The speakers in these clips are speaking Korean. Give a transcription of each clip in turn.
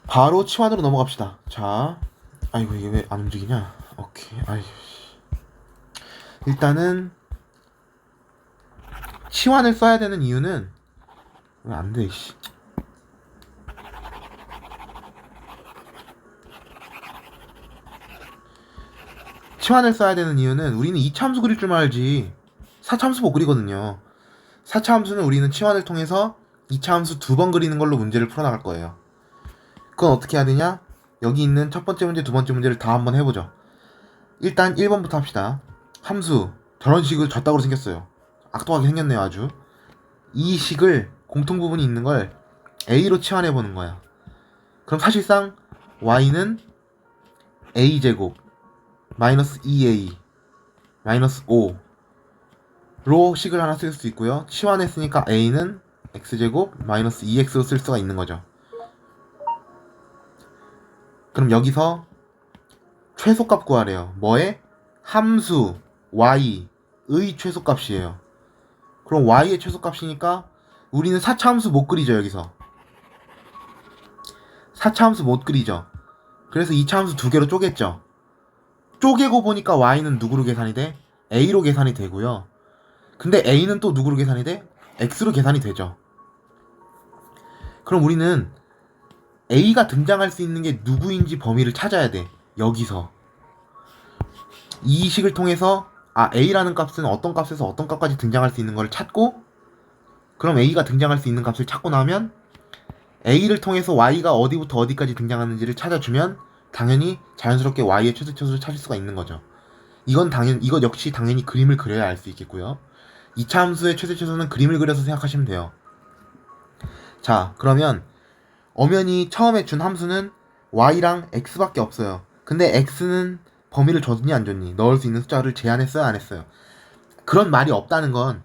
바로 치환으로 넘어갑시다. 자, 아이고 이게 왜 안 움직이냐? 오케이. 아이, 일단은 치환을 써야 되는 이유는 왜 안 돼? 씨. 치환을 써야 되는 이유는 우리는 이차함수 그릴 줄 알지 4차함수 못 그리거든요. 4차함수는 우리는 치환을 통해서 2차함수 두 번 그리는 걸로 문제를 풀어나갈 거예요. 그건 어떻게 해야 되냐? 여기 있는 첫 번째 문제, 두 번째 문제를 다 한번 해보죠. 일단 1번부터 합시다. 함수 저런 식으로 졌다고 생겼어요. 악동하게 생겼네요. 아주 이 식을 공통 부분이 있는 걸 a로 치환해보는 거야. 그럼 사실상 y는 a제곱 마이너스 2a 마이너스 5로 식을 하나 쓸 수 있고요. 치환했으니까 a는 x제곱 마이너스 2x로 쓸 수가 있는 거죠. 그럼 여기서 최소값 구하래요. 뭐에? 함수 y의 최소값이에요. 그럼 y의 최소값이니까 우리는 4차 함수 못 그리죠. 여기서 4차 함수 못 그리죠. 그래서 2차 함수 두 개로 쪼갰죠. 쪼개고 보니까 y는 누구로 계산이 돼? a로 계산이 되고요. 근데 a는 또 누구로 계산이 돼? x로 계산이 되죠. 그럼 우리는 a가 등장할 수 있는 게 누구인지 범위를 찾아야 돼. 여기서 이 식을 통해서 a라는 값은 어떤 값에서 어떤 값까지 등장할 수 있는 걸 찾고, 그럼 a가 등장할 수 있는 값을 찾고 나면 a를 통해서 y가 어디부터 어디까지 등장하는지를 찾아주면 당연히 자연스럽게 y의 최소치수를 찾을 수가 있는 거죠. 이것 역시 당연히 그림을 그려야 알 수 있겠고요. 2차 함수의 최소치수는 그림을 그려서 생각하시면 돼요. 자, 그러면 엄연히 처음에 준 함수는 y랑 x밖에 없어요. 근데 x는 범위를 줬니 안 줬니? 넣을 수 있는 숫자를 제한했어요 안 했어요? 그런 말이 없다는 건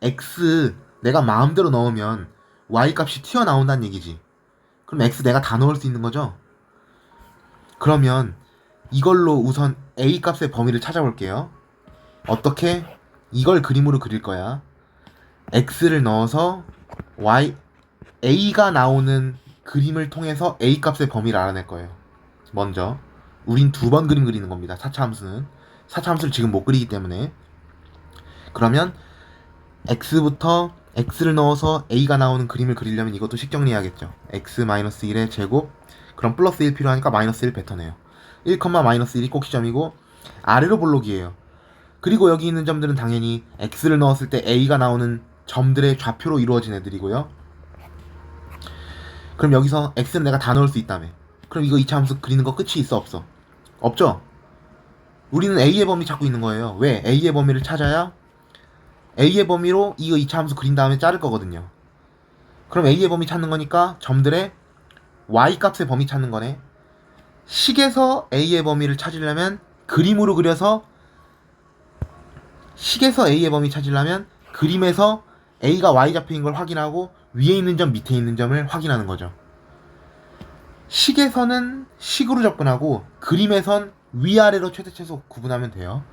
x 내가 마음대로 넣으면 y 값이 튀어나온다는 얘기지. 그럼 x 내가 다 넣을 수 있는 거죠? 그러면 이걸로 우선 a 값의 범위를 찾아볼게요. 어떻게? 이걸 그림으로 그릴 거야. x를 넣어서 a가 나오는 그림을 통해서 a 값의 범위를 알아낼 거예요. 먼저 우린 두 번 그림 그리는 겁니다. 4차 함수는 4차 함수를 지금 못 그리기 때문에. 그러면 x부터 x를 넣어서 a가 나오는 그림을 그리려면 이것도 식 정리해야겠죠. x-1의 제곱, 그럼 플러스 1 필요하니까 마이너스 1 뱉어내요. 1, 마이너스 1이 꼭 시점이고 아래로 볼록이에요. 그리고 여기 있는 점들은 당연히 x를 넣었을 때 a가 나오는 점들의 좌표로 이루어진 애들이고요. 그럼 여기서 x는 내가 다 넣을 수 있다며. 그럼 이거 2차 함수 그리는 거 끝이 있어 없어? 없죠? 우리는 a의 범위 찾고 있는 거예요. 왜? a의 범위를 찾아야 a의 범위로 이거 2차 함수 그린 다음에 자를 거거든요. 그럼 a의 범위 찾는 거니까 점들의 y 값의 범위 찾는 거네. 식에서 a의 범위를 찾으려면 그림으로 그려서, 식에서 a의 범위 찾으려면 그림에서 a가 y 좌표인 걸 확인하고 위에 있는 점 밑에 있는 점을 확인하는 거죠. 식에서는 식으로 접근하고 그림에선 위아래로 최대 최소 구분하면 돼요.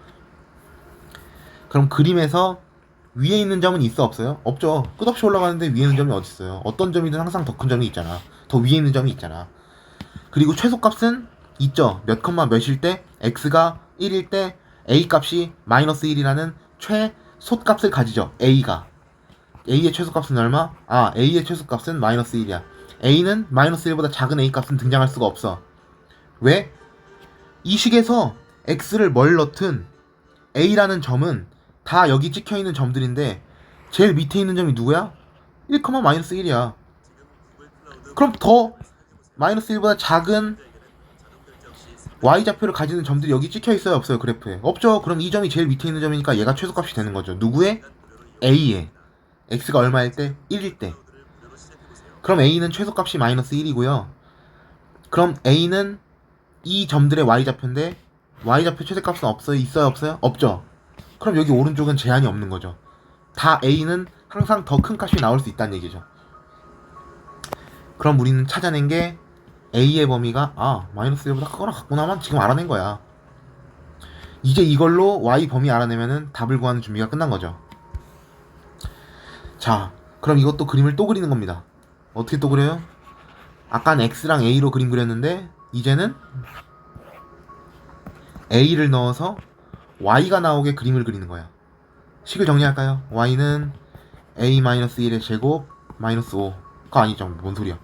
그럼 그림에서 위에 있는 점은 있어 없어요? 없죠. 끝없이 올라가는데 위에 있는 점이 어디 있어요? 어떤 점이든 항상 더 큰 점이 있잖아. 더 위에 있는 점이 있잖아. 그리고 최소값은 있죠. 몇 컴마 몇일 때 x가 1일 때 a 값이 마이너스 1이라는 최소값을 가지죠. a가. a의 최소값은 얼마? a의 최소값은 마이너스 1이야. a는 마이너스 1보다 작은 a 값은 등장할 수가 없어. 왜? 이 식에서 x를 뭘 넣든 a라는 점은 다 여기 찍혀있는 점들인데 제일 밑에 있는 점이 누구야? 1, 마이너스 1이야. 그럼 더 마이너스 1보다 작은 y좌표를 가지는 점들이 여기 찍혀있어요 없어요 그래프에? 없죠. 그럼 이 점이 제일 밑에 있는 점이니까 얘가 최소값이 되는 거죠. 누구의? a의. x가 얼마일 때? 1일 때. 그럼 a는 최소값이 마이너스 1이고요. 그럼 a는 이 점들의 y좌표인데 y좌표 최대값은 없어요? 있어요 없어요? 없죠. 그럼 여기 오른쪽은 제한이 없는 거죠. 다 a는 항상 더 큰 값이 나올 수 있다는 얘기죠. 그럼 우리는 찾아낸 게 a의 범위가 마이너스 1보다 크거나 같구나만 지금 알아낸 거야. 이제 이걸로 y 범위 알아내면은 답을 구하는 준비가 끝난 거죠. 자, 그럼 이것도 그림을 또 그리는 겁니다. 어떻게 또 그려요? 아까는 x랑 a로 그림 그렸는데 이제는 a를 넣어서 y가 나오게 그림을 그리는 거야. 식을 정리할까요? y는 a-1의 제곱 마이너스 5. 그거 아니죠. 뭔 소리야.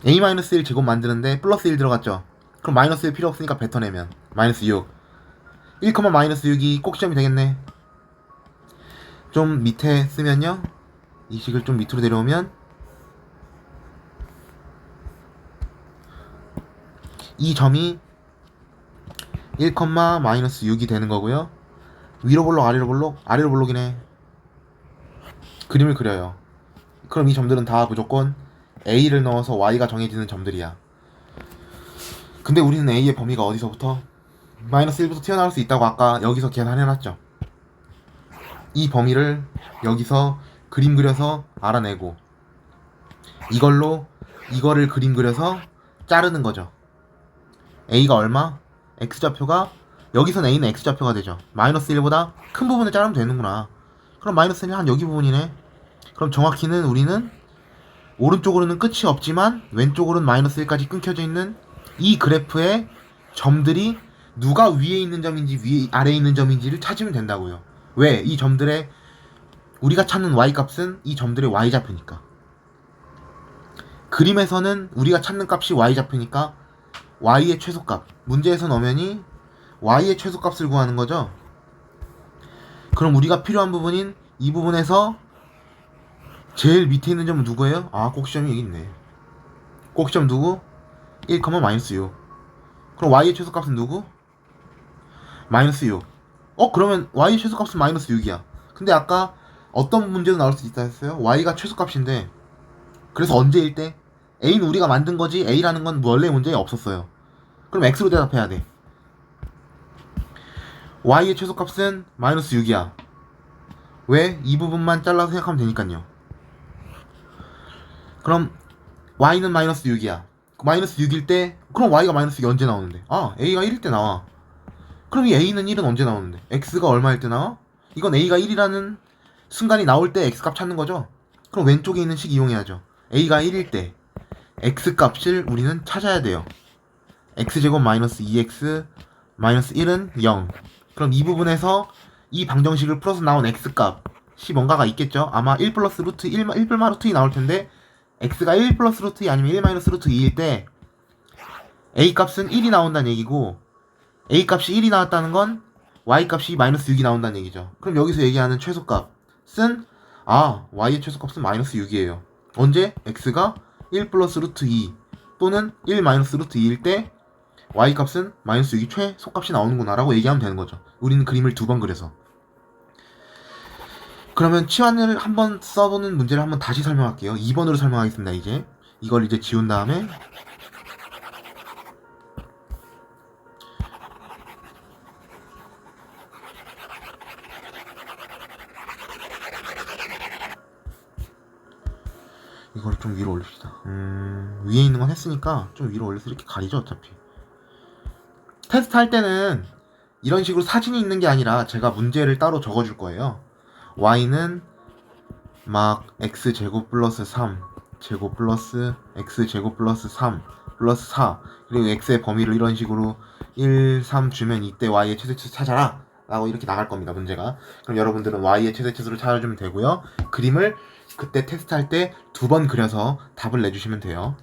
a-1 제곱 만드는데 플러스 1 들어갔죠. 그럼 마이너스 1 필요 없으니까 뱉어내면 마이너스 6. 1, 마이너스 6이 꼭 시험이 되겠네. 좀 밑에 쓰면요, 이 식을 좀 밑으로 내려오면 이 점이 1, 마이너스 6이 되는 거고요. 위로 볼록 아래로 볼록, 아래로 볼록이네. 그림을 그려요. 그럼 이 점들은 다 무조건 a를 넣어서 y가 정해지는 점들이야. 근데 우리는 a의 범위가 어디서부터? 마이너스 1부터 튀어나올 수 있다고 아까 여기서 계산해놨죠. 이 범위를 여기서 그림 그려서 알아내고 이거를 그림 그려서 자르는 거죠. a가 얼마? x좌표가, 여기선 a는 x좌표가 되죠. 마이너스 1보다 큰 부분을 자르면 되는구나. 그럼 마이너스 1이 한 여기 부분이네. 그럼 정확히는 우리는 오른쪽으로는 끝이 없지만 왼쪽으로는 마이너스 1까지 끊겨져 있는 이 그래프의 점들이 누가 위에 있는 점인지 아래에 있는 점인지를 찾으면 된다고요. 왜? 이 점들의, 우리가 찾는 y값은 이 점들의 y좌표니까. 그림에서는 우리가 찾는 값이 y좌표니까 y의 최소값, 문제에서 넣으면이 y의 최소값을 구하는 거죠. 그럼 우리가 필요한 부분인 이 부분에서 제일 밑에 있는 점은 누구예요? 아, 꼭지점이 여기 있네. 꼭지점 누구? 1, 마이너스 6. 그럼 y의 최소값은 누구? 마이너스 6. 그러면 y의 최소값은 마이너스 6이야. 근데 아까 어떤 문제도 나올 수 있다 했어요? y가 최소값인데, 그래서 언제일 때? a는 우리가 만든 거지 a라는 건 원래 문제에 없었어요. 그럼 x로 대답해야 돼. y의 최소값은 마이너스 6이야. 왜? 이 부분만 잘라서 생각하면 되니까요. 그럼 y는 마이너스 6이야. 마이너스 6일 때, 그럼 y가 마이너스 6이 언제 나오는데? 아, a가 1일 때 나와. 그럼 이 a는 1은 언제 나오는데? x가 얼마일 때 나와? 이건 a가 1이라는 순간이 나올 때 x값 찾는 거죠? 그럼 왼쪽에 있는 식 이용해야죠. a가 1일 때 x값을 우리는 찾아야 돼요. x제곱 마이너스 2x 마이너스 1은 0. 그럼 이 부분에서 이 방정식을 풀어서 나온 x값이 뭔가가 있겠죠? 아마 1 플러스 루트 1 플마 루트 2 나올 텐데, x가 1 플러스 루트 2 아니면 1 마이너스 루트 2일 때 a 값은 1이 나온다는 얘기고, a 값이 1이 나왔다는 건 y 값이 마이너스 6이 나온다는 얘기죠. 그럼 여기서 얘기하는 최소값은, y의 최소값은 마이너스 6이에요. 언제? x가 1 플러스 루트 2 또는 1 마이너스 루트 2일 때 y 값은 마이너스 6이 최소값이 나오는구나 라고 얘기하면 되는 거죠. 우리는 그림을 두 번 그려서. 그러면 치환을 한번 써보는 문제를 한번 다시 설명할게요. 2번으로 설명하겠습니다. 이걸 이제 지운 다음에, 이걸 좀 위로 올립시다. 위에 있는 건 했으니까 좀 위로 올려서 이렇게 가리죠. 어차피 테스트 할 때는 이런 식으로 사진이 있는 게 아니라 제가 문제를 따로 적어줄 거예요. y는 막 x제곱 플러스 3 제곱 플러스 x제곱 플러스 3 플러스 4, 그리고 x의 범위를 이런 식으로 1, 3 주면 이때 y의 최대치수 찾아라 라고 이렇게 나갈 겁니다. 문제가. 그럼 여러분들은 y의 최대치수를 찾아주면 되고요. 그림을 그때 테스트할 때 두 번 그려서 답을 내주시면 돼요.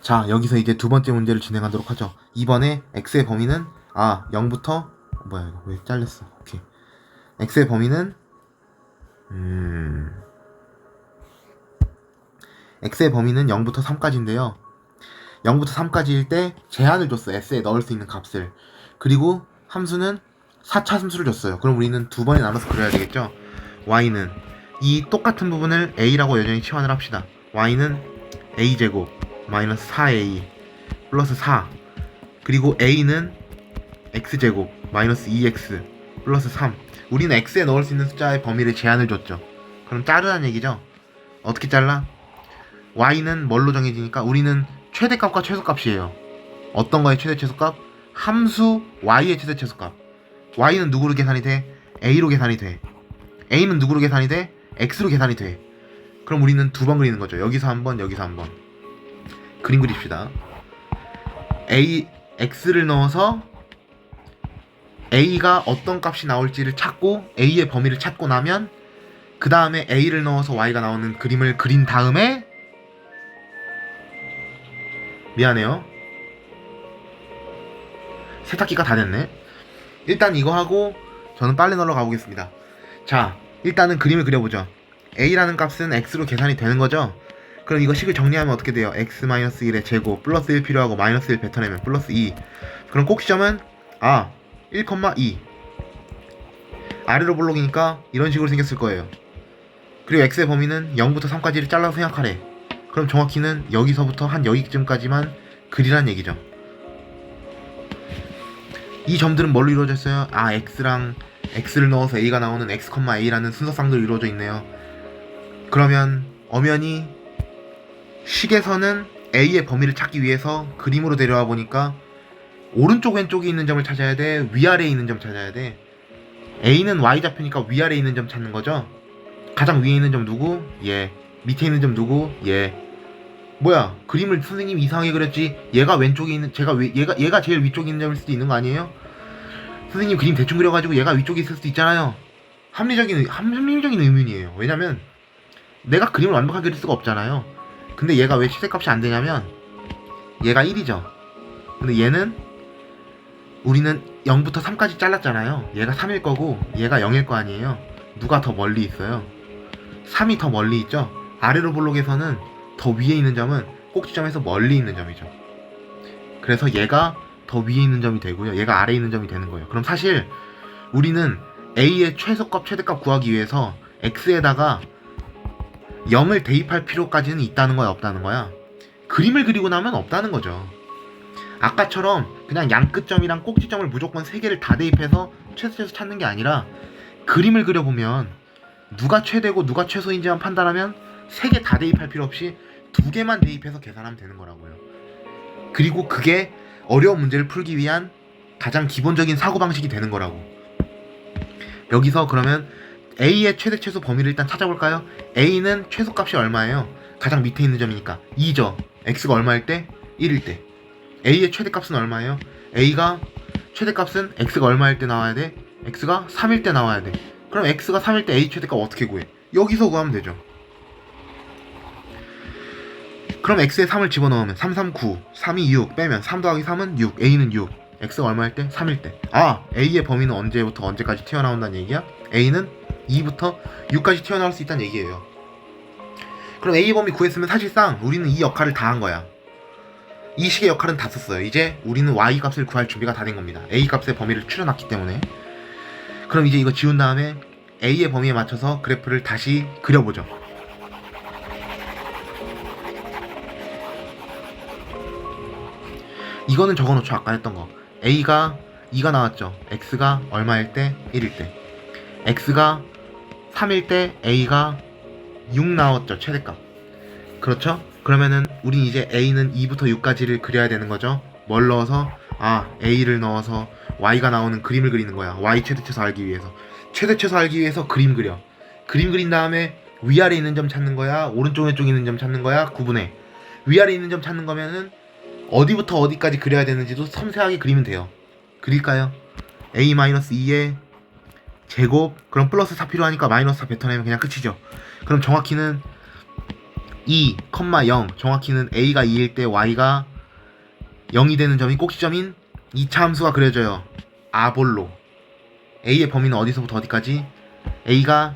자, 여기서 이제 두 번째 문제를 진행하도록 하죠. 이번에 x의 범위는 0부터 뭐야 이거 왜 잘렸어. 오케이. x의 범위는 x의 범위는 0부터 3까지인데요. 0부터 3까지일 때 제한을 줬어. s에 넣을 수 있는 값을. 그리고 함수는 4차 함수를 줬어요. 그럼 우리는 두 번에 나눠서 그려야 되겠죠. y는 이 똑같은 부분을 a라고 여전히 치환을 합시다. y는 a제곱 마이너스 4a 플러스 4, 그리고 a는 x제곱 마이너스 2x 플러스 3. 우리는 x에 넣을 수 있는 숫자의 범위를 제한을 줬죠. 그럼 자르라는 얘기죠. 어떻게 잘라? y는 뭘로 정해지니까 우리는 최대값과 최소값이에요. 어떤 거의 최대 최소값? 함수 y의 최대 최소값. y는 누구로 계산이 돼? a로 계산이 돼. a는 누구로 계산이 돼? x로 계산이 돼. 그럼 우리는 두 번 그리는 거죠. 여기서 한 번, 여기서 한 번. 그림 그립시다. x를 넣어서 a가 어떤 값이 나올지를 찾고 a의 범위를 찾고 나면 그 다음에 a를 넣어서 y가 나오는 그림을 그린 다음에 미안해요. 세탁기가 다 됐네. 일단 이거 하고 저는 빨래 넣으러 가보겠습니다. 자, 일단은 그림을 그려보죠. a라는 값은 x로 계산이 되는 거죠. 그럼 이거 식을 정리하면 어떻게 돼요? x-1의 제곱 플러스 1 필요하고 마이너스 1 뱉어내면 플러스 2. 그럼 꼭지점은 1,2 아래로 볼록이니까 이런 식으로 생겼을 거예요. 그리고 x의 범위는 0부터 3까지를 잘라서 생각하래. 그럼 정확히는 여기서부터 한 여기쯤까지만 그리란 얘기죠. 이 점들은 뭘로 이루어져 있어요? x를 넣어서 a가 나오는 x, a라는 순서쌍들로 이루어져 있네요. 그러면 엄연히 식에서는 a의 범위를 찾기 위해서 그림으로 데려와 보니까 오른쪽 왼쪽에 있는 점을 찾아야 돼, 위아래에 있는 점 찾아야 돼. a는 y좌표니까 위아래에 있는 점 찾는 거죠. 가장 위에 있는 점 누구? 얘. 밑에 있는 점 누구? 얘. 뭐야, 그림을 선생님이 이상하게 그렸지. 얘가 왼쪽에 있는, 얘가 제일 위쪽에 있는 점일 수도 있는 거 아니에요? 선생님 그림 대충 그려가지고 얘가 위쪽에 있을 수도 있잖아요. 합리적인 의문이에요. 왜냐면 내가 그림을 완벽하게 그릴 수가 없잖아요. 근데 얘가 왜 최대값이 안 되냐면 얘가 1이죠. 근데 얘는 우리는 0부터 3까지 잘랐잖아요. 얘가 3일 거고 얘가 0일 거 아니에요. 누가 더 멀리 있어요? 3이 더 멀리 있죠. 아래로 볼록에서는 더 위에 있는 점은 꼭지점에서 멀리 있는 점이죠. 그래서 얘가 더 위에 있는 점이 되고요. 얘가 아래에 있는 점이 되는 거예요. 그럼 사실 우리는 a의 최소값, 최대값 구하기 위해서 x에다가 0을 대입할 필요까지는 있다는 거야, 없다는 거야? 그림을 그리고 나면 없다는 거죠. 아까처럼 그냥 양끝점이랑 꼭지점을 무조건 3개를 다 대입해서 최소 찾는 게 아니라 그림을 그려보면 누가 최대고 누가 최소인지만 판단하면 3개 다 대입할 필요 없이 2개만 대입해서 계산하면 되는 거라고요. 그리고 그게 어려운 문제를 풀기 위한 가장 기본적인 사고방식이 되는 거라고. 여기서 그러면 a의 최대 최소 범위를 일단 찾아볼까요? a는 최소값이 얼마예요? 가장 밑에 있는 점이니까 2죠. x가 얼마일 때? 1일 때. a의 최대값은 얼마예요? a가 최대값은 x가 얼마일 때 나와야 돼? x가 3일 때 나와야 돼. 그럼 x가 3일 때 a 최대값 어떻게 구해? 여기서 구하면 되죠. 그럼 x에 3을 집어넣으면 3, 3, 9, 3이 6 빼면 3 더하기 3은 6, a는 6, x가 얼마일 때? 3일 때. a의 범위는 언제부터 언제까지 튀어나온다는 얘기야? a는 2부터 6까지 튀어나올 수 있다는 얘기예요. 그럼 a 범위 구했으면 사실상 우리는 이 역할을 다 한 거야. 이 식의 역할은 다 썼어요. 이제 우리는 y 값을 구할 준비가 다 된 겁니다. a 값의 범위를 추려놨기 때문에. 그럼 이제 이거 지운 다음에 a의 범위에 맞춰서 그래프를 다시 그려보죠. 이거는 적어놓죠. 아까 했던 거. a가 2가 나왔죠. x가 얼마일 때? 1일 때. x가 3일 때 a가 6 나왔죠. 최대값. 그렇죠? 그러면은 우린 이제 a는 2부터 6까지를 그려야 되는 거죠. 뭘 넣어서? a를 넣어서 y가 나오는 그림을 그리는 거야. y 최대최소 알기 위해서. 최대최소 알기 위해서 그림 그려. 그림 그린 다음에 위아래 있는 점 찾는 거야? 오른쪽 왼쪽에 있는 점 찾는 거야? 구분해. 위아래 있는 점 찾는 거면은 어디부터 어디까지 그려야 되는지도 섬세하게 그리면 돼요. 그릴까요? a-2의 제곱, 그럼 플러스 4 필요하니까 마이너스 4 뱉어내면 그냥 끝이죠. 그럼 정확히는 2, 0, 정확히는 a가 2일 때 y가 0이 되는 점이 꼭지점인 2차 함수가 그려져요. 아볼로. a의 범위는 어디서부터 어디까지? a가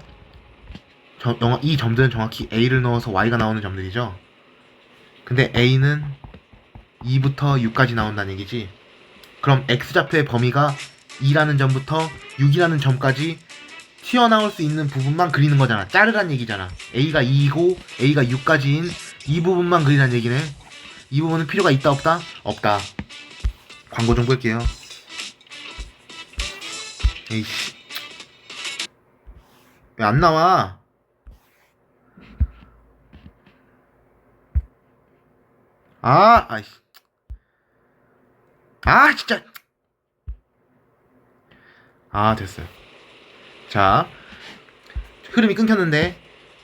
이 점들은 정확히 a를 넣어서 y가 나오는 점들이죠. 근데 a는 2부터 6까지 나온다는 얘기지. 그럼 x좌표의 범위가 2라는 점부터 6이라는 점까지 튀어나올 수 있는 부분만 그리는 거잖아. 자르란 얘기잖아. a가 2이고 a가 6까지인 이 부분만 그리란 얘기네. 이 부분은 필요가 있다 없다? 없다. 광고 좀 볼게요. 에이씨, 왜 안 나와? 아이씨. 진짜. 됐어요. 자, 흐름이 끊겼는데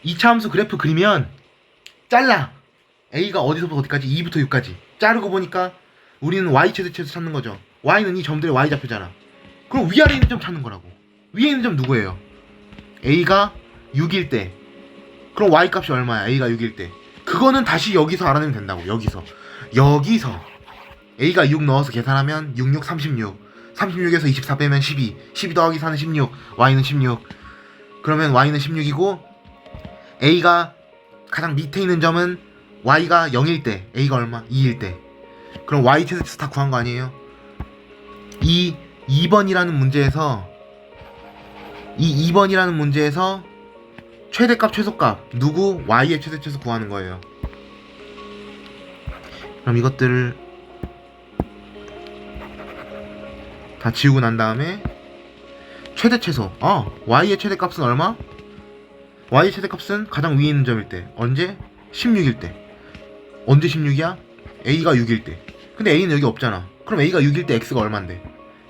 2차 함수 그래프 그리면 잘라. A가 어디서부터 어디까지 2부터 6까지 자르고 보니까 우리는 Y 최대치에서 찾는 거죠. Y는 이 점들의 Y 좌표잖아. 그럼 위아래에 있는 점 찾는 거라고. 위에 있는 점 누구예요? A가 6일 때. 그럼 Y 값이 얼마야? A가 6일 때. 그거는 다시 여기서 알아내면 된다고. 여기서 A가 6 넣어서 계산하면 6, 6, 36. 36에서 24 빼면 12. 12 더하기 4는 16. Y는 16. 그러면 Y는 16이고 A가 가장 밑에 있는 점은 Y가 0일 때. A가 얼마? 2일 때. 그럼 Y 최대치에서 다 구한 거 아니에요? 이 2번이라는 문제에서 최대값 최소값 누구? Y의 최대치에서 구하는 거예요. 그럼 이것들을 다 지우고 난 다음에 최대 최소. Y의 최대값은 얼마? Y의 최대값은 가장 위에 있는 점일 때. 언제? 16일 때. 언제 16이야? A가 6일 때. 근데 A는 여기 없잖아. 그럼 A가 6일 때 X가 얼만데?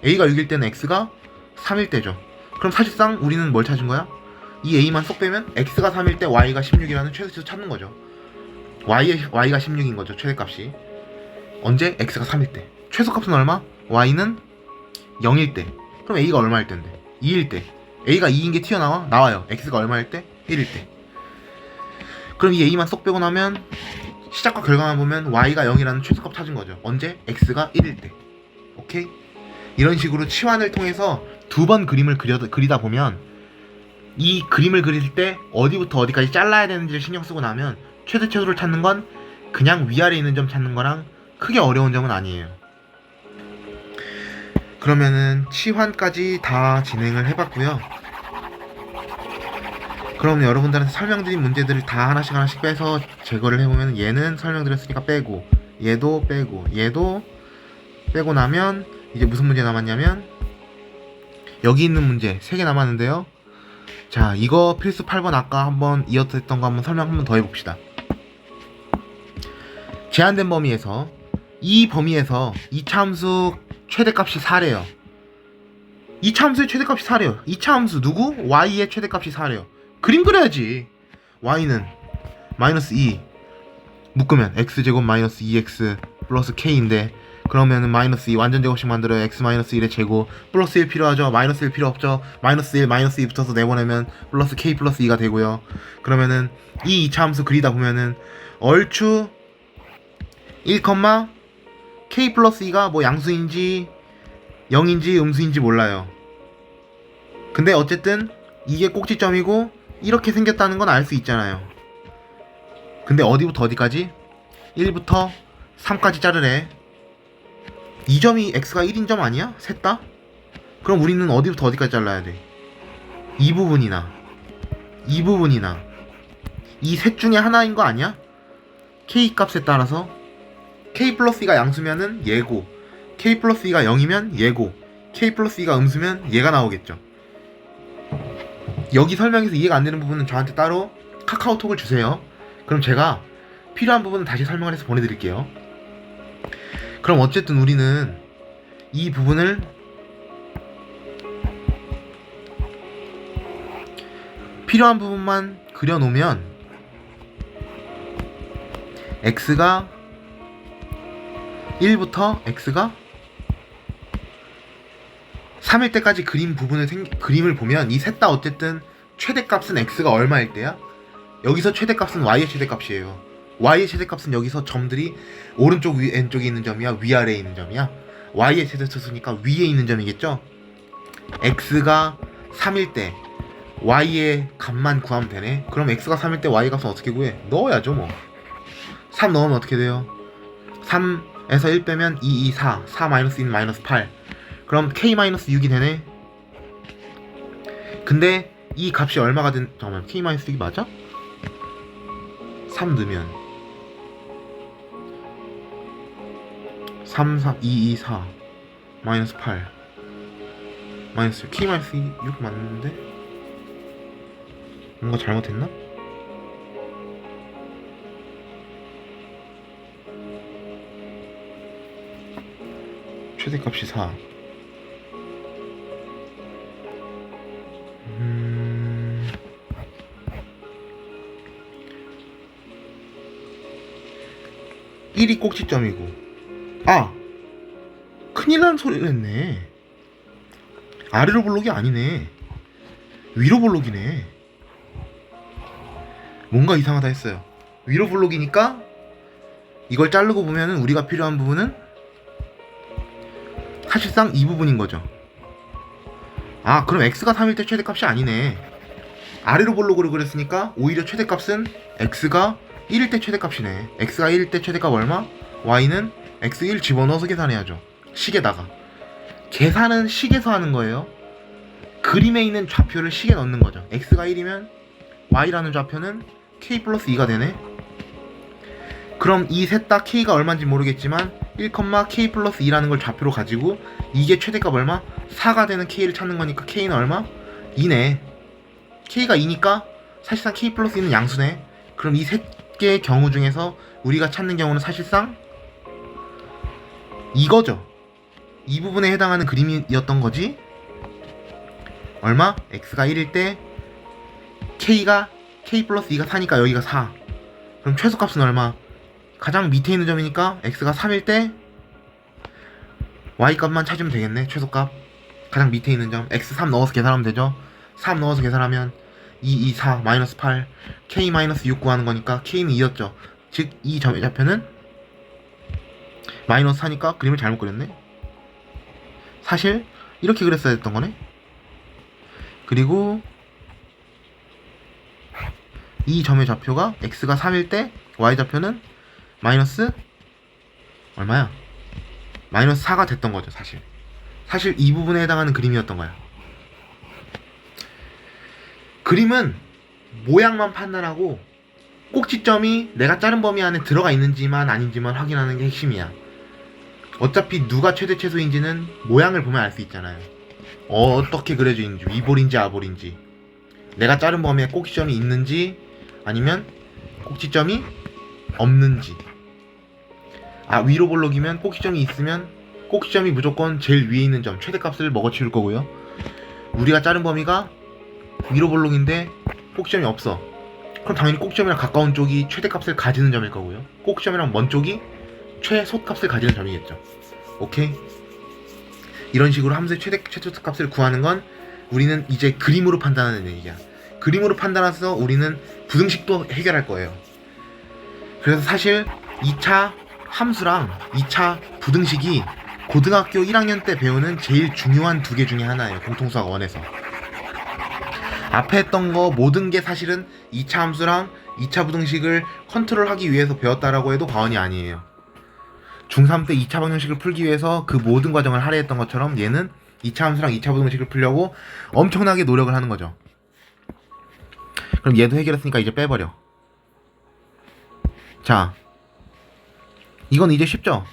A가 6일 때는 X가 3일 때죠. 그럼 사실상 우리는 뭘 찾은 거야? 이 A만 쏙 빼면 X가 3일 때 Y가 16이라는 최대치에서 찾는 거죠. Y가 16인 거죠. 최대값이. 언제? X가 3일 때. 최소값은 얼마? Y는 0일 때. 그럼 A가 얼마일 때인데? 2일 때. A가 2인 게 튀어나와? 나와요. X가 얼마일 때? 1일 때. 그럼 이 A만 쏙 빼고 나면 시작과 결과만 보면 Y가 0이라는 최소값 찾은 거죠. 언제? X가 1일 때. 오케이? 이런 식으로 치환을 통해서 두 번 그림을 그리다 보면 이 그림을 그릴 때 어디부터 어디까지 잘라야 되는지를 신경 쓰고 나면 최대 최소를 찾는 건 그냥 위아래에 있는 점 찾는 거랑 크게 어려운 점은 아니에요. 그러면은 치환까지 다 진행을 해봤고요. 그럼 여러분들한테 설명드린 문제들을 다 하나씩 빼서 제거를 해보면 얘는 설명드렸으니까 빼고 얘도 빼고 얘도 빼고 나면 이제 무슨 문제 남았냐면 여기 있는 문제 3개 남았는데요. 자, 이거 필수 8번 아까 한번 이어서 했던 거 한번 설명 한번 더 해봅시다. 제한된 범위에서 이 범위에서 2차 함수 최대값이 4래요. 2차 함수의 최대값이 4래요. 2차 함수 누구? Y의 최대값이 4래요. 그림 그려야지. Y는 마이너스 2 묶으면 X제곱 마이너스 2X 플러스 K인데 그러면은 마이너스 2 완전 제곱식 만들어요. X 마이너스 1의 제곱 플러스 1 필요하죠. 마이너스 1 필요 없죠. 마이너스 1 마이너스 2 붙어서 내보내면 플러스 K 플러스 2가 되고요. 그러면은 이 2차 함수 그리다 보면은 얼추 1, K 플러스 2가 뭐 양수인지 0인지 음수인지 몰라요. 근데 어쨌든 이게 꼭지점이고 이렇게 생겼다는 건 알 수 있잖아요. 근데 어디부터 어디까지? 1부터 3까지 자르래. 이 점이 x가 1인 점 아니야? 셋 다? 그럼 우리는 어디부터 어디까지 잘라야 돼? 이 부분이나 이 셋 중에 하나인 거 아니야? k 값에 따라서 k 플러스 2가 양수면은 얘고 k 플러스 2가 0이면 얘고 k 플러스 2가 음수면 얘가 나오겠죠. 여기 설명에서 이해가 안 되는 부분은 저한테 따로 카카오톡을 주세요. 그럼 제가 필요한 부분은 다시 설명을 해서 보내드릴게요. 그럼 어쨌든 우리는 이 부분을 필요한 부분만 그려놓으면 x가 1부터 x가 3일 때까지 그림을 보면 이 셋 다 어쨌든 최대값은 x가 얼마일 때야? 여기서 최대값은 y의 최대값이에요. y의 최대값은 여기서 점들이 오른쪽 왼쪽에 있는 점이야? 위아래에 있는 점이야? y의 최대값이니까 위에 있는 점이겠죠? x가 3일 때 y의 값만 구하면 되네. 그럼 x가 3일 때 y 값은 어떻게 구해? 넣어야죠 뭐. 3 넣으면 어떻게 돼요? 3에서 1 빼면 2, 2, 4 4-1은 마이너스 8. 그럼 k-6이 되네. 근데 이 값이 얼마가 된... 잠깐만, k-6이 맞아? 3 넣으면 3, 4, 2, 2, 4 마이너스 8 마이너스 k-6 맞는데? 뭔가 잘못했나? 최대값이 4 1, 1이 꼭지점이고. 아! 큰일 나는 소리를 했네. 아래로 볼록이 아니네. 위로 볼록이네. 뭔가 이상하다 했어요. 위로 볼록이니까 이걸 자르고 보면은 우리가 필요한 부분은 사실상 이 부분인 거죠. 아, 그럼 x가 3일 때 최대값이 아니네. 아래로 볼록으로 그랬으니까 오히려 최대값은 x가 1일 때 최대값이네. x가 1일 때 최대값 얼마? y는 x1 집어넣어서 계산해야죠. 식에다가. 계산은 식에서 하는 거예요. 그림에 있는 좌표를 식에 넣는 거죠. x가 1이면 y라는 좌표는 k 플러스 2가 되네. 그럼 이 셋 다 k가 얼마인지 모르겠지만 1, k 플러스 2라는 걸 좌표로 가지고 이게 최대값 얼마? 4가 되는 k를 찾는 거니까 k는 얼마? 2네. k가 2니까 사실상 k 플러스 2는 양수네. 그럼 이 세 개의 경우 중에서 우리가 찾는 경우는 사실상 이거죠. 이 부분에 해당하는 그림이었던 거지. 얼마? x가 1일 때 k가 k 플러스 2가 4니까 여기가 4. 그럼 최소값은 얼마? 가장 밑에 있는 점이니까 x가 3일 때 y값만 찾으면 되겠네. 최소값 가장 밑에 있는 점 x 3 넣어서 계산하면 되죠. 3 넣어서 계산하면 2, 2, 4, 마이너스 8 k 마이너스 6 구하는 거니까 k는 2였죠. 즉 이 점의 좌표는 마이너스 4니까 그림을 잘못 그렸네. 사실 이렇게 그렸어야 했던 거네. 그리고 이 점의 좌표가 x가 3일 때 y 좌표는 마이너스 얼마야? 마이너스 4가 됐던 거죠. 사실 이 부분에 해당하는 그림이었던 거야. 그림은 모양만 판단하고 꼭지점이 내가 자른 범위 안에 들어가 있는지만 아닌지만 확인하는 게 핵심이야. 어차피 누가 최대 최소인지는 모양을 보면 알 수 있잖아요. 어떻게 그려져 있는지, 위볼인지 아볼인지, 내가 자른 범위에 꼭지점이 있는지 아니면 꼭지점이 없는지. 아, 위로 볼록이면 꼭지점이 있으면 꼭지점이 무조건 제일 위에 있는 점 최대값을 먹어치울 거고요. 우리가 자른 범위가 위로 볼록인데 꼭지점이 없어. 그럼 당연히 꼭지점이랑 가까운 쪽이 최대값을 가지는 점일 거고요. 꼭지점이랑 먼 쪽이 최소값을 가지는 점이겠죠. 오케이? 이런 식으로 함수의 최소값을 구하는 건 우리는 이제 그림으로 판단하는 얘기야. 그림으로 판단해서 우리는 부등식도 해결할 거예요. 그래서 사실 2차 함수랑 2차 부등식이 고등학교 1학년 때 배우는 제일 중요한 두 개 중에 하나예요. 공통수학 1에서. 앞에 했던 거 모든 게 사실은 2차 함수랑 2차 부등식을 컨트롤하기 위해서 배웠다라고 해도 과언이 아니에요. 중3 때 2차 방정식을 풀기 위해서 그 모든 과정을 할애했던 것처럼 얘는 2차 함수랑 2차 부등식을 풀려고 엄청나게 노력을 하는 거죠. 그럼 얘도 해결했으니까 이제 빼버려. 자, 이건 이제 쉽죠?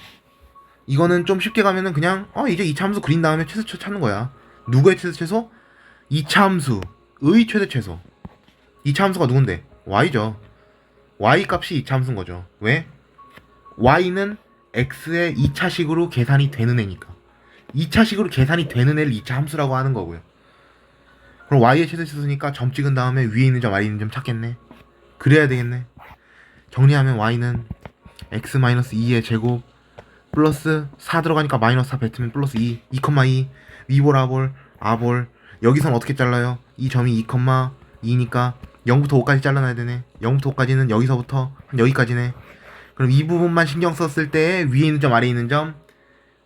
이거는 좀 쉽게 가면은 그냥 이제 2차 함수 그린 다음에 최대최소 찾는 거야. 누구의 최대최소? 2차 함수의 최대최소. 2차 함수가 누군데? y죠. y 값이 2차 함수인 거죠. 왜? y는 x의 2차식으로 계산이 되는 애니까. 2차식으로 계산이 되는 애를 2차 함수라고 하는 거고요. 그럼 y의 최대최소니까 점 찍은 다음에 위에 있는 점, 아래 있는 점 찾겠네. 그래야 되겠네. 정리하면 y는 x-2의 제곱 플러스 4 들어가니까 마이너스 4 뱉으면 플러스 2, 2,2 위볼 아볼 여기선 어떻게 잘라요? 이 점이 2,2니까 0부터 5까지 잘라놔야 되네. 0부터 5까지는 여기서부터 한 여기까지네. 그럼 이 부분만 신경 썼을 때 위에 있는 점, 아래에 있는 점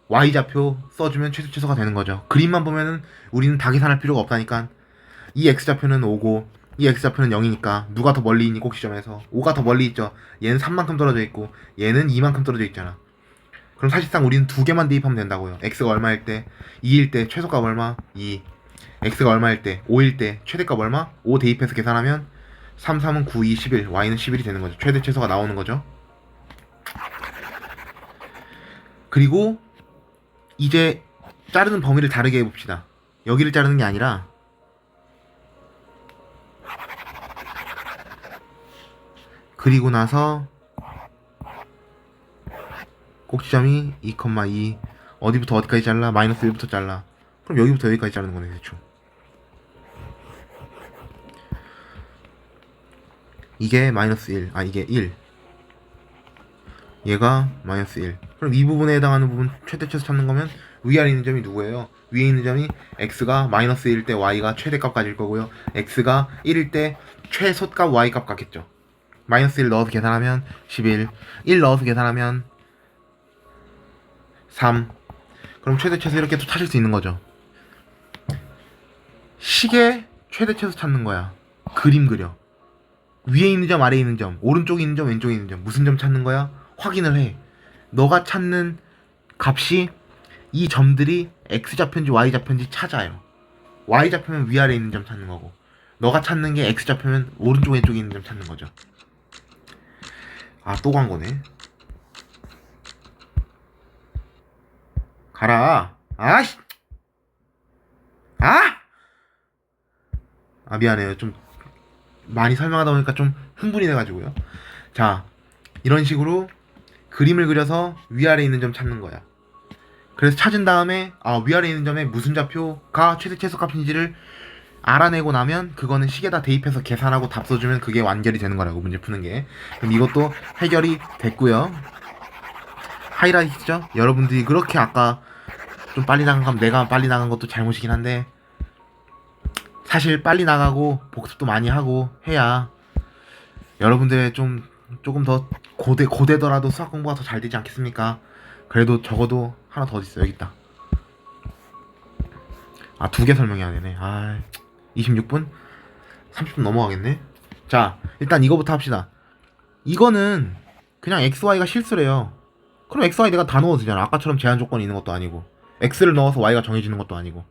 y좌표 써주면 최소가 되는 거죠. 그림만 보면은 우리는 다 계산할 필요가 없다니까. 이 x좌표는 5고 이 x좌표는 0이니까 누가 더 멀리 있니? 꼭지점에서 5가 더 멀리 있죠. 얘는 3만큼 떨어져 있고 얘는 2만큼 떨어져 있잖아. 그럼 사실상 우리는 두 개만 대입하면 된다고요. x가 얼마일 때? 2일 때 최소값 얼마? 2. x가 얼마일 때? 5일 때 최대값 얼마? 5 대입해서 계산하면 3, 3은 9, 2, 11 y는 11이 되는 거죠. 최대 최소가 나오는 거죠. 그리고 이제 자르는 범위를 다르게 해봅시다. 여기를 자르는 게 아니라 그리고 나서 꼭지점이 2,2 어디부터 어디까지 잘라? 마이너스 1부터 잘라. 그럼 여기부터 여기까지 자르는 거네 대충. 이게 마이너스 1, 이게 1, 얘가 마이너스 1. 그럼 이 부분에 해당하는 부분 최대 최소 찾는 거면 위아래 있는 점이 누구예요? 위에 있는 점이 x가 마이너스 1일 때 y가 최대값 가질 거고요. x가 1일 때 최소값 y값 같겠죠. 마이너스 1 넣어서 계산하면 11, 1 넣어서 계산하면 3. 그럼 최대 최소 이렇게 또 찾을 수 있는 거죠. 식의 최대 최소 찾는 거야. 그림 그려. 위에 있는 점, 아래에 있는 점, 오른쪽에 있는 점, 왼쪽에 있는 점, 무슨 점 찾는 거야? 확인을 해. 너가 찾는 값이 이 점들이 x좌표인지 y좌표인지 찾아요. y좌표면 위아래에 있는 점 찾는 거고, 너가 찾는 게 x좌표면 오른쪽 왼쪽에 있는 점 찾는 거죠. 아, 또 광고네. 가라. 아씨. 미안해요. 좀 많이 설명하다 보니까 좀 흥분이 돼가지고요. 자, 이런 식으로 그림을 그려서 위아래에 있는 점 찾는 거야. 그래서 찾은 다음에 위아래에 있는 점에 무슨 좌표가 최대 최소값인지를 알아내고 나면 그거는 식에다 대입해서 계산하고 답 써주면 그게 완결이 되는 거라고, 문제 푸는 게. 그럼 이것도 해결이 됐고요. 하이라이트죠? 여러분들이 그렇게 아까 좀 빨리 나간 건 내가 빨리 나간 것도 잘못이긴 한데, 사실 빨리 나가고 복습도 많이 하고 해야 여러분들의 조금 더 고되더라도 수학 공부가 더 잘 되지 않겠습니까? 그래도 적어도 하나 더 있어. 여기 있다. 2개 설명해야 되네. 26분? 30분 넘어가겠네. 자, 일단 이거부터 합시다. 이거는 그냥 XY가 실수래요. 그럼 XY 내가 다 넣어도 되잖아. 아까처럼 제한 조건이 있는 것도 아니고, X를 넣어서 Y가 정해지는 것도 아니고.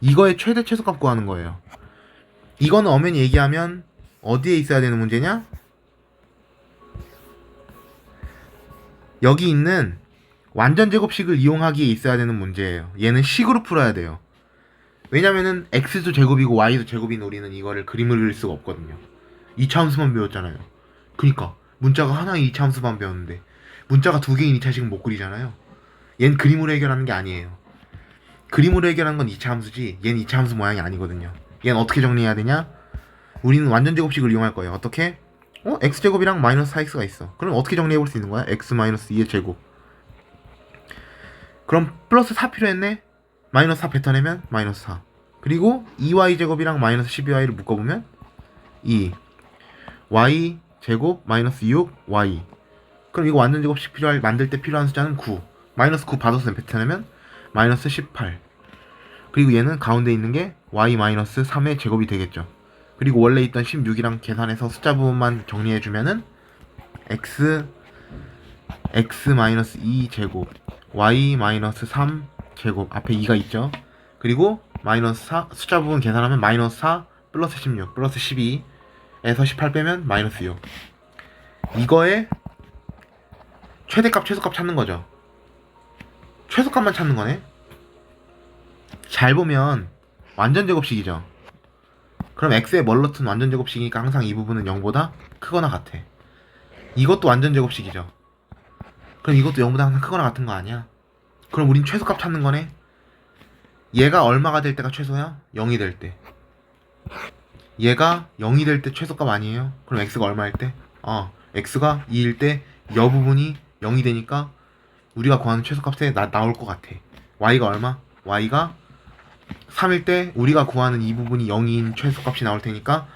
이거의 최대 최소값 구하는 거예요. 이거는 엄연히 얘기하면 어디에 있어야 되는 문제냐? 여기 있는 완전제곱식을 이용하기에 있어야 되는 문제예요. 얘는 식으로 풀어야 돼요. 왜냐면은 x도 제곱이고 y도 제곱인 우리는 이거를 그림을 그릴 수가 없거든요. 2차 함수만 배웠잖아요. 그니까 문자가 하나의 2차 함수만 배웠는데 문자가 2개인 2차식은 못 그리잖아요. 얘는 그림으로 해결하는 게 아니에요. 그림으로 해결하는 건 2차 함수지 얘는 2차 함수 모양이 아니거든요. 얘는 어떻게 정리해야 되냐? 우리는 완전제곱식을 이용할 거예요. 어떻게? x제곱이랑 마이너스 4x가 있어. 그럼 어떻게 정리해볼 수 있는 거야? x 마이너스 2의 제곱. 그럼 플러스 4 필요했네? 마이너스 4 뱉어내면 마이너스 4. 그리고 2y제곱이랑 마이너스 12y를 묶어보면 2. y제곱 마이너스 6y. 그럼 이거 완전제곱식 만들 때 필요한 숫자는 9. 마이너스 9 받아서 뱉어내면 마이너스 18. 그리고 얘는 가운데 있는 게 y 마이너스 3의 제곱이 되겠죠. 그리고 원래 있던 16이랑 계산해서 숫자 부분만 정리해주면은 x 마이너스 2 제곱 y 마이너스 3 제곱 앞에 2가 있죠. 그리고 마이너스 4 숫자 부분 계산하면 마이너스 4 플러스 16 플러스 12에서 18 빼면 마이너스 6. 이거의 최대값 최소값 찾는 거죠. 최소값만 찾는 거네. 잘 보면 완전제곱식이죠. 그럼 x의 멀러튼 완전제곱식이니까 항상 이 부분은 0보다 크거나 같아. 이것도 완전제곱식이죠. 그럼 이것도 0보다 항상 크거나 같은 거 아니야? 그럼 우린 최소값 찾는 거네. 얘가 얼마가 될 때가 최소야? 0이 될 때. 얘가 0이 될 때 최소값 아니에요? 그럼 x가 얼마일 때? x가 2일 때 여 부분이 0이 되니까 우리가 구하는 최소값에 나올 것 같아. y가 얼마? y가 3일 때 우리가 구하는 이 부분이 0인 최소값이 나올 테니까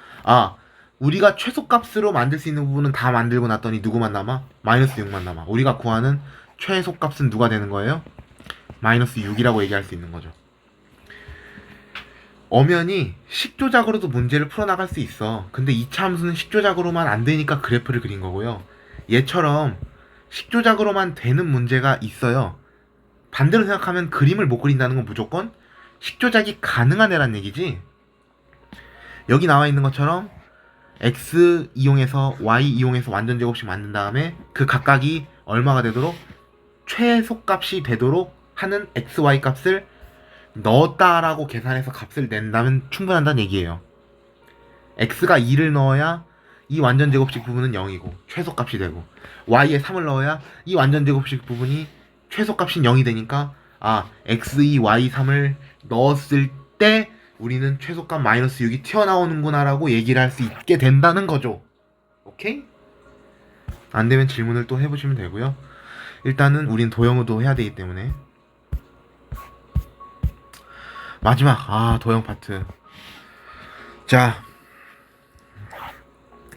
우리가 최소값으로 만들 수 있는 부분은 다 만들고 났더니 누구만 남아? 마이너스 6만 남아. 우리가 구하는 최소값은 누가 되는 거예요? 마이너스 6이라고 얘기할 수 있는 거죠. 엄연히 식조작으로도 문제를 풀어나갈 수 있어. 근데 2차 함수는 식조작으로만 안 되니까 그래프를 그린 거고요. 얘처럼 식조작으로만 되는 문제가 있어요. 반대로 생각하면 그림을 못 그린다는 건 무조건 식조작이 가능한 애란 얘기지. 여기 나와 있는 것처럼 x 이용해서 y 이용해서 완전제곱식 만든 다음에 그 각각이 얼마가 되도록 최소값이 되도록 하는 x, y 값을 넣었다라고 계산해서 값을 낸다면 충분한다는 얘기예요. x가 2를 넣어야 이 완전제곱식 부분은 0이고 최소값이 되고, y에 3을 넣어야 이 완전제곱식 부분이 최소값인 0이 되니까 x2, y3을 넣었을 때 우리는 최소값 마이너스 6이 튀어나오는구나 라고 얘기를 할 수 있게 된다는 거죠. 오케이? 안 되면 질문을 또 해보시면 되고요. 일단은 우린 도형도 해야 되기 때문에. 마지막 도형 파트. 자,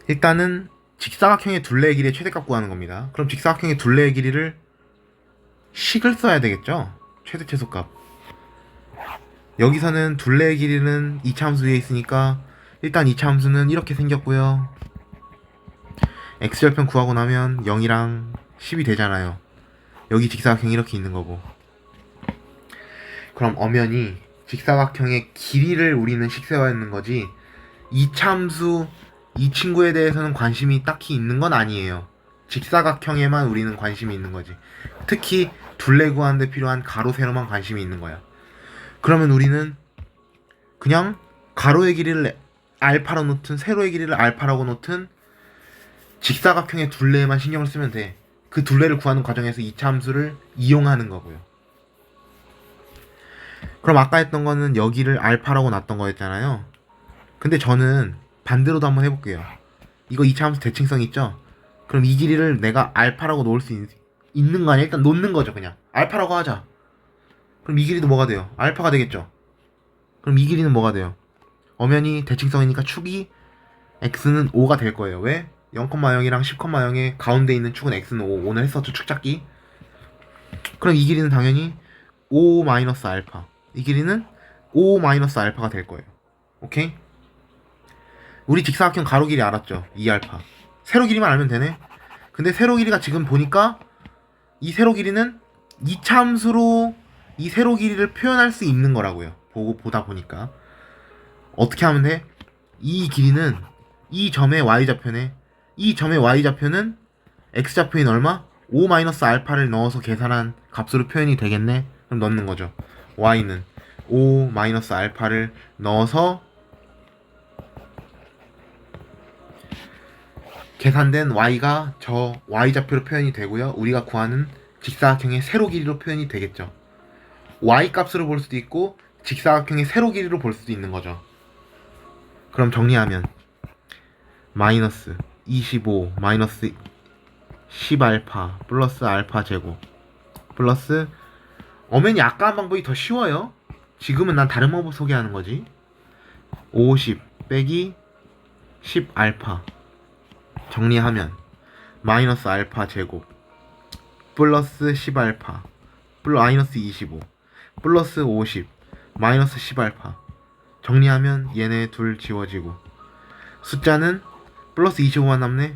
일단은 직사각형의 둘레의 길이의 최대값 구하는 겁니다. 그럼 직사각형의 둘레의 길이를 식을 써야 되겠죠? 최대 최소값. 여기서는 둘레의 길이는 이차함수 위에 있으니까 일단 이차함수는 이렇게 생겼고요. x절편 구하고 나면 0이랑 10이 되잖아요. 여기 직사각형이 이렇게 있는 거고. 그럼 엄연히 직사각형의 길이를 우리는 식세워야 하는 거지, 이차함수 이 친구에 대해서는 관심이 딱히 있는 건 아니에요. 직사각형에만 우리는 관심이 있는 거지. 특히 둘레 구하는데 필요한 가로 세로만 관심이 있는 거야. 그러면 우리는 그냥 가로의 길이를 알파로 놓든 세로의 길이를 알파라고 놓든 직사각형의 둘레에만 신경을 쓰면 돼. 그 둘레를 구하는 과정에서 이차 함수를 이용하는 거고요. 그럼 아까 했던 거는 여기를 알파라고 놨던 거였잖아요. 근데 저는 반대로도 한번 해볼게요. 이거 이차 함수 대칭성 있죠? 그럼 이 길이를 내가 알파라고 놓을 수 있는 거 아니야? 일단 놓는 거죠. 그냥 알파라고 하자. 그럼 이 길이도 뭐가 돼요? 알파가 되겠죠? 그럼 이 길이는 뭐가 돼요? 엄연히 대칭성이니까 축이 x는 5가 될 거예요. 왜? 0,0이랑 10,0의 가운데 있는 축은 x는 5. 오늘 했었죠, 축 잡기. 그럼 이 길이는 당연히 5-알파. 이 길이는 5-알파가 될 거예요. 오케이? 우리 직사각형 가로 길이 알았죠? 2알파. 세로 길이만 알면 되네. 근데 세로 길이가 지금 보니까 이 세로 길이는 이차함수로 이 세로 길이를 표현할 수 있는 거라고요. 보다 보니까 어떻게 하면 돼? 이 길이는 이 점의 y좌표네. 이 점의 y좌표는 x좌표인 얼마? 5-알파를 넣어서 계산한 값으로 표현이 되겠네. 그럼 넣는 거죠. y는 5-알파를 넣어서 계산된 y가 저 y좌표로 표현이 되고요. 우리가 구하는 직사각형의 세로 길이로 표현이 되겠죠. y 값으로 볼 수도 있고 직사각형의 세로 길이로 볼 수도 있는 거죠. 그럼 정리하면 마이너스 25 마이너스 10알파 플러스 알파 제곱 플러스, 엄연히 아까 한 방법이 더 쉬워요. 지금은 난 다른 방법 소개하는 거지. 50 빼기 10알파 정리하면 마이너스 알파 제곱 플러스 10알파 플러스 마이너스 25 플러스 50 마이너스 10알파 정리하면 얘네 둘 지워지고 숫자는 플러스 25만 남네.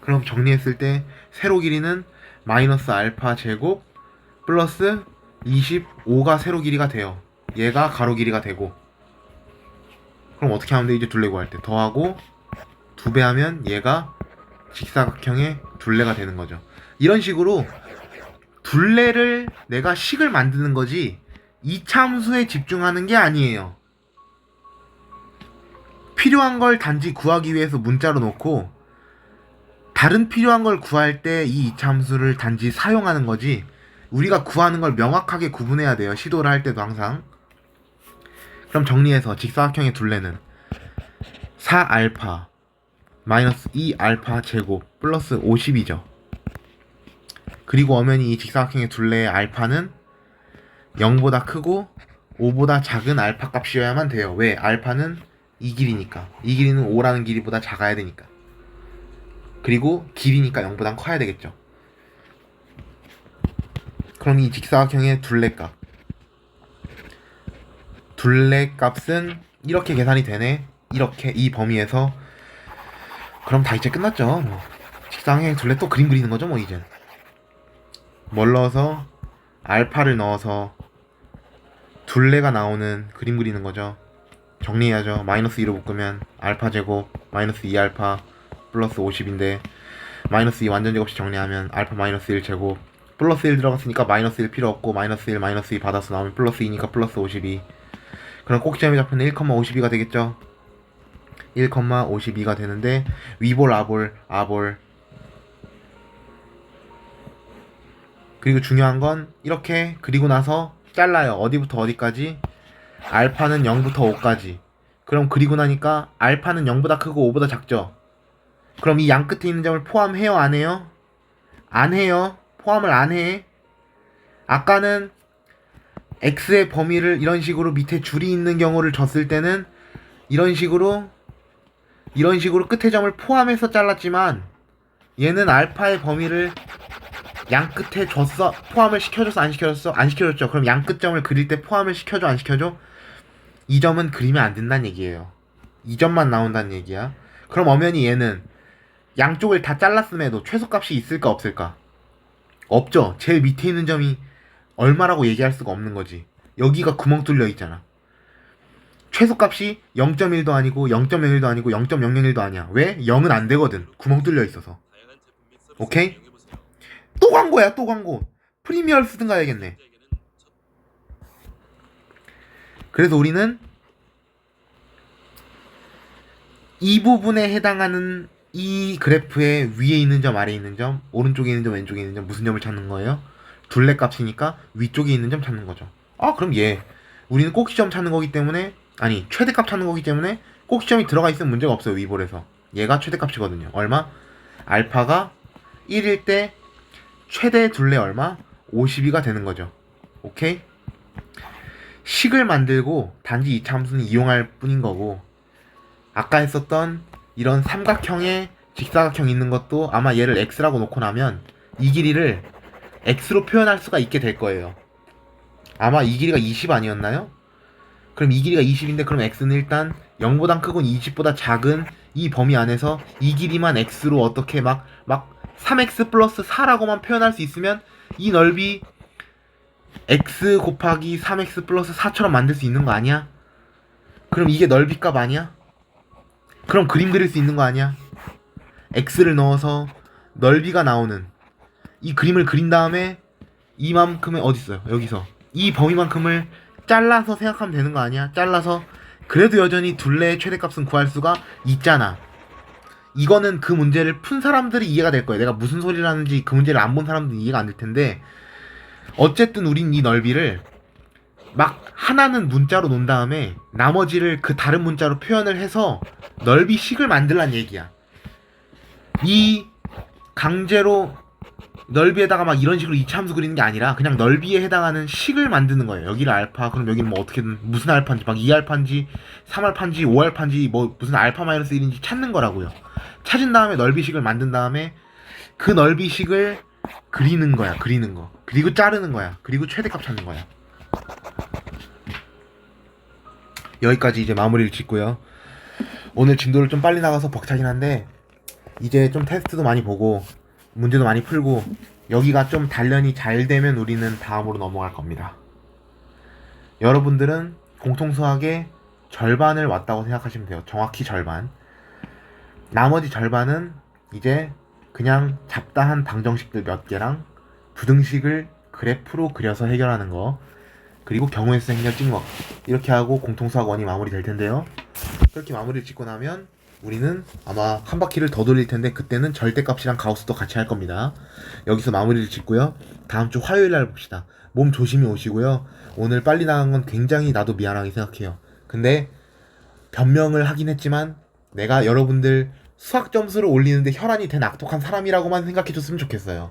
그럼 정리했을 때 세로 길이는 마이너스 알파 제곱 플러스 25가 세로 길이가 돼요. 얘가 가로 길이가 되고. 그럼 어떻게 하면 돼? 이제 둘레 구할 때 더하고 2배 하면 얘가 직사각형의 둘레가 되는 거죠. 이런 식으로 둘레를 내가 식을 만드는 거지 이차함수에 집중하는 게 아니에요. 필요한 걸 단지 구하기 위해서 문자로 놓고 다른 필요한 걸 구할 때 이 이차함수를 단지 사용하는 거지, 우리가 구하는 걸 명확하게 구분해야 돼요. 시도를 할 때도 항상. 그럼 정리해서 직사각형의 둘레는 4알파 마이너스 2알파 제곱 플러스 50이죠. 그리고 엄연히 이 직사각형의 둘레의 알파는 0보다 크고 5보다 작은 알파 값이어야만 돼요. 왜? 알파는 이 길이니까. 이 길이는 5라는 길이보다 작아야 되니까. 그리고 길이니까 0보단 커야 되겠죠. 그럼 이 직사각형의 둘레값, 둘레값은 이렇게 계산이 되네. 이렇게 이 범위에서. 그럼 다 이제 끝났죠. 뭐. 직사각형의 둘레 또 그림 그리는 거죠 뭐. 이제 뭘 넣어서 알파를 넣어서 둘레가 나오는 그림 그리는 거죠. 정리해야죠. 마이너스 2로 묶으면 알파 제곱 마이너스 2알파 플러스 50인데 마이너스 2 완전 제곱씩 정리하면 알파 마이너스 1 제곱 플러스 1 들어갔으니까 마이너스 1 필요 없고 마이너스 1 마이너스 2 받아서 나오면 플러스 2니까 플러스 52. 그럼 꼭지점의 좌표는 1,52가 되겠죠. 1,52가 되는데 위볼 아볼 그리고 중요한 건 이렇게 그리고 나서 잘라요. 어디부터 어디까지? 알파는 0부터 5까지. 그럼 그리고 나니까 알파는 0보다 크고 5보다 작죠. 그럼 이 양 끝에 있는 점을 포함해요, 안 해요? 안 해요. 포함을 안 해. 아까는 x의 범위를 이런 식으로 밑에 줄이 있는 경우를 줬을 때는 이런 식으로 끝의 점을 포함해서 잘랐지만 얘는 알파의 범위를 양 끝에 줬어. 포함을 시켜줬어, 안 시켜줬어? 안 시켜줬죠. 그럼 양 끝점을 그릴 때 포함을 시켜줘, 안 시켜줘? 이 점은 그리면 안 된다는 얘기예요. 이 점만 나온다는 얘기야. 그럼 엄연히 얘는 양쪽을 다 잘랐음에도 최소값이 있을까 없을까? 없죠. 제일 밑에 있는 점이 얼마라고 얘기할 수가 없는 거지. 여기가 구멍 뚫려 있잖아. 최소값이 0.1도 아니고 0.01도 아니고 0.001도 아니야. 왜? 0은 안 되거든. 구멍 뚫려 있어서. 오케이? 또 광고야, 또 광고. 프리미어를 쓰든 가야겠네. 그래서 우리는 이 부분에 해당하는 이 그래프의 위에 있는 점, 아래에 있는 점, 오른쪽에 있는 점, 왼쪽에 있는 점, 무슨 점을 찾는 거예요? 둘레 값이니까 위쪽에 있는 점 찾는 거죠. 아, 그럼 우리는 꼭지점 찾는 거기 때문에, 아니, 최대값 찾는 거기 때문에 꼭지점이 들어가 있으면 문제가 없어요, 위볼에서. 얘가 최대값이거든요. 얼마? 알파가 1일 때 최대 둘레 얼마? 52가 되는 거죠. 오케이? 식을 만들고 단지 이 참수는 이용할 뿐인 거고, 아까 했었던 이런 삼각형에 직사각형 있는 것도 아마 얘를 x라고 놓고 나면 이 길이를 x로 표현할 수가 있게 될 거예요. 아마 이 길이가 20 아니었나요? 그럼 이 길이가 20인데 그럼 x는 일단 0보단 크고 20보다 작은 이 범위 안에서 이 길이만 x로 어떻게 막 3x 플러스 4라고만 표현할 수 있으면 이 넓이 x 곱하기 3x 플러스 4처럼 만들 수 있는 거 아니야? 그럼 이게 넓이값 아니야? 그럼 그림 그릴 수 있는 거 아니야? x를 넣어서 넓이가 나오는 이 그림을 그린 다음에 이만큼의 어딨어요? 여기서 이 범위만큼을 잘라서 생각하면 되는 거 아니야? 잘라서 그래도 여전히 둘레의 최대값은 구할 수가 있잖아. 이거는 그 문제를 푼 사람들이 이해가 될 거예요. 내가 무슨 소리를 하는지 그 문제를 안 본 사람들은 이해가 안 될 텐데, 어쨌든 우린 이 넓이를 막 하나는 문자로 놓은 다음에 나머지를 그 다른 문자로 표현을 해서 넓이 식을 만들란 얘기야. 이 강제로 넓이에다가 막 이런 식으로 이차함수 그리는 게 아니라 그냥 넓이에 해당하는 식을 만드는 거예요. 여기를 알파, 그럼 여기는 뭐 어떻게든 무슨 알파인지 막 2알파인지 3알파인지 5알파인지 뭐 무슨 알파 마이너스 1인지 찾는 거라고요. 찾은 다음에 넓이식을 만든 다음에 그 넓이식을 그리는 거야. 그리는 거. 그리고 자르는 거야. 그리고 최대값 찾는 거야. 여기까지 이제 마무리를 짓고요. 오늘 진도를 좀 빨리 나가서 벅차긴 한데 이제 좀 테스트도 많이 보고 문제도 많이 풀고 여기가 좀 단련이 잘 되면 우리는 다음으로 넘어갈 겁니다. 여러분들은 공통수학의 절반을 왔다고 생각하시면 돼요. 정확히 절반. 나머지 절반은 이제 그냥 잡다한 방정식들 몇 개랑 부등식을 그래프로 그려서 해결하는 거, 그리고 경우의 수 행렬 찍먹, 이렇게 하고 공통수학 원이 마무리될 텐데요. 그렇게 마무리를 짓고 나면 우리는 아마 한 바퀴를 더 돌릴 텐데 그때는 절대값이랑 가우스도 같이 할 겁니다. 여기서 마무리를 짓고요. 다음 주 화요일 날 봅시다. 몸 조심히 오시고요. 오늘 빨리 나간 건 굉장히 나도 미안하게 생각해요. 근데 변명을 하긴 했지만 내가 여러분들 수학 점수를 올리는데 혈안이 된 악독한 사람이라고만 생각해줬으면 좋겠어요.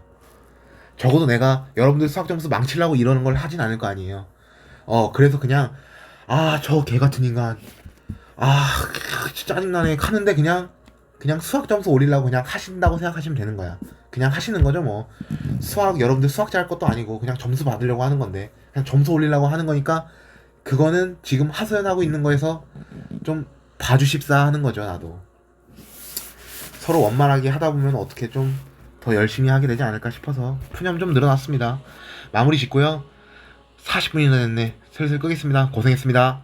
적어도 내가 여러분들 수학 점수 망치려고 이러는 걸 하진 않을 거 아니에요. 그래서 그냥 저 개같은 인간, 진짜 짜증나네 하는데 그냥 수학 점수 올리려고 그냥 하신다고 생각하시면 되는 거야. 그냥 하시는 거죠 뭐. 수학, 여러분들 수학 잘할 것도 아니고 그냥 점수 받으려고 하는 건데 그냥 점수 올리려고 하는 거니까 그거는 지금 하소연하고 있는 거에서 좀 봐주십사 하는 거죠. 나도 서로 원만하게 하다 보면 어떻게 좀 더 열심히 하게 되지 않을까 싶어서 푸념 좀 늘어났습니다. 마무리 짓고요. 40분이나 됐네. 슬슬 끄겠습니다. 고생했습니다.